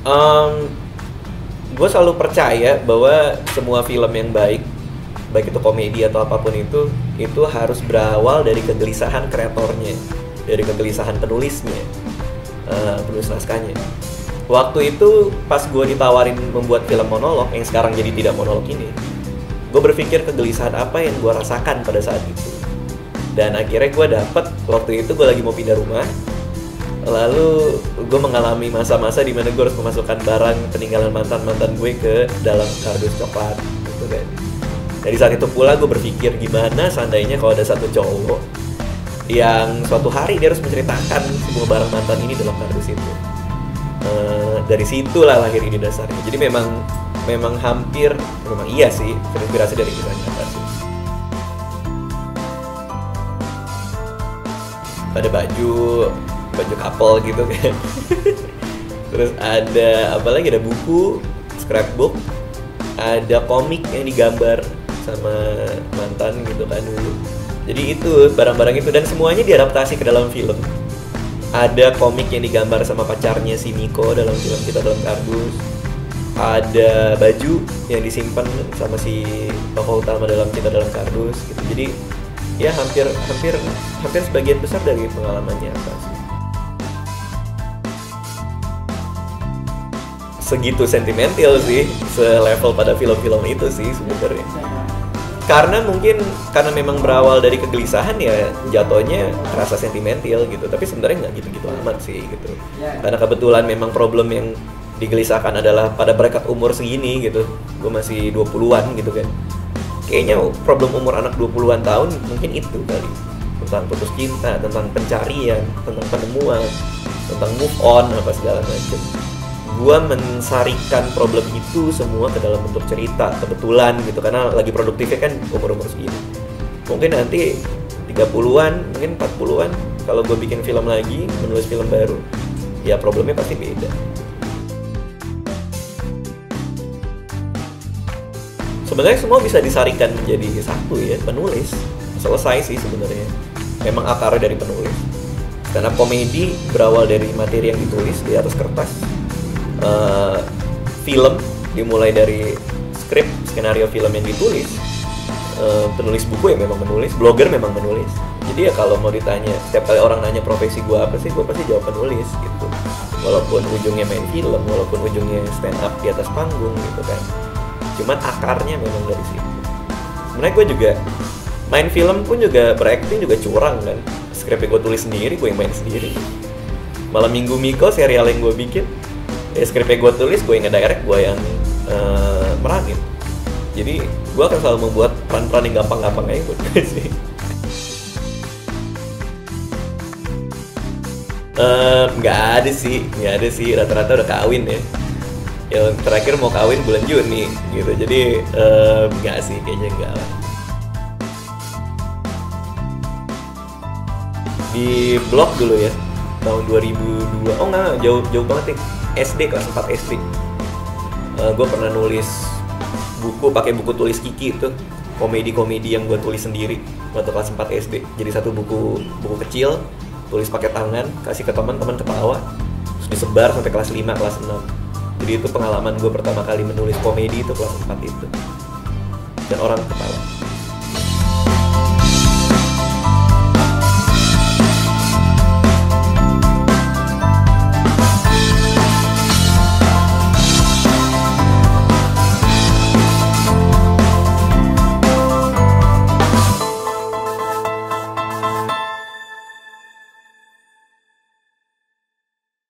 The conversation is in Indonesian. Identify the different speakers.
Speaker 1: Um, gue selalu percaya bahwa semua film yang baik, baik itu komedi atau apapun itu harus berawal dari kegelisahan kreatornya, dari kegelisahan penulisnya, penulis naskahnya. Waktu itu pas gue ditawarin membuat film monolog yang sekarang jadi tidak monolog ini, gue berpikir kegelisahan apa yang gue rasakan pada saat itu. Dan akhirnya gue dapet, waktu itu gue lagi mau pindah rumah. Lalu gue mengalami masa-masa di mana gue harus memasukkan barang peninggalan mantan-mantan gue ke dalam kardus coklat gitu kan. Dari saat itu pula gue berpikir gimana seandainya kalau ada satu cowok yang suatu hari dia harus menceritakan semua barang mantan ini dalam kardus itu. Dari situlah lahir ide dasarnya. Jadi memang iya sih terinspirasi dari kisah nyata sih. Ada baju couple gitu kan. Terus ada apa lagi, ada buku, scrapbook, ada komik yang digambar sama mantan gitu kan dulu. Jadi itu barang-barang itu, dan semuanya diadaptasi ke dalam film. Ada komik yang digambar sama pacarnya si Miko dalam film Kita Dalam Kardus. Ada baju yang disimpan sama si tokoh utama dalam Kita Dalam Kardus gitu. Jadi ya hampir sebagian besar dari pengalamannya apa sih. Segitu sentimental sih, selevel pada film-film itu sih sebenarnya. Karena memang berawal dari kegelisahan ya jatuhnya terasa sentimental gitu. Tapi sebenarnya nggak gitu-gitu amat sih gitu. Karena kebetulan memang problem yang digelisahkan adalah pada bracket umur segini gitu. Gue masih 20-an gitu kan. Kayaknya problem umur anak 20-an tahun mungkin itu kali. Tentang putus cinta, tentang pencarian, tentang penemuan, tentang move on, apa segala macam. Gua mensarikan problem itu semua ke dalam bentuk cerita kebetulan gitu, karena lagi produktifnya kan umur-umur segini. Mungkin nanti 30-an, mungkin 40-an kalau gue bikin film lagi, menulis film baru, ya problemnya pasti beda. Sebenarnya semua bisa disarikan menjadi satu ya, penulis. Selesai sih sebenarnya. Memang akarnya dari penulis. Stand up komedi berawal dari materi yang ditulis di atas kertas. Film dimulai dari skrip, skenario film yang ditulis. Penulis buku ya memang menulis, blogger memang menulis. Jadi ya kalau mau ditanya, setiap kali orang nanya profesi gue apa sih, gue pasti jawab penulis gitu. Walaupun ujungnya main film, walaupun ujungnya stand up di atas panggung gitu kan. Cuman akarnya memang dari situ. Sebenarnya gue juga main film pun juga berakting juga curang kan. Skripnya gue tulis sendiri, gue yang main sendiri. Malam Minggu Miko serial yang gue bikin, skripnya gue tulis, gue yang ngedirect, gue yang meranin. Jadi gue akan selalu membuat peran-peran yang gampang-gampang aja buat gue sih. Nggak ada sih, rata-rata udah kawin ya. Yang terakhir mau kawin bulan Juni gitu, jadi nggak sih, kayaknya nggak lah. Di blog dulu ya, tahun 2002, oh nggak, jauh banget nih. SD, kelas 4 SD. Gue pernah nulis buku, pakai buku tulis Kiki itu, komedi-komedi yang gue tulis sendiri waktu kelas 4 SD. Jadi satu buku kecil, tulis pakai tangan, kasih ke teman-teman ketawa, terus disebar sampai kelas 5, kelas 6. Jadi itu pengalaman gue pertama kali menulis komedi itu kelas 4 itu. Dan orang ketawa.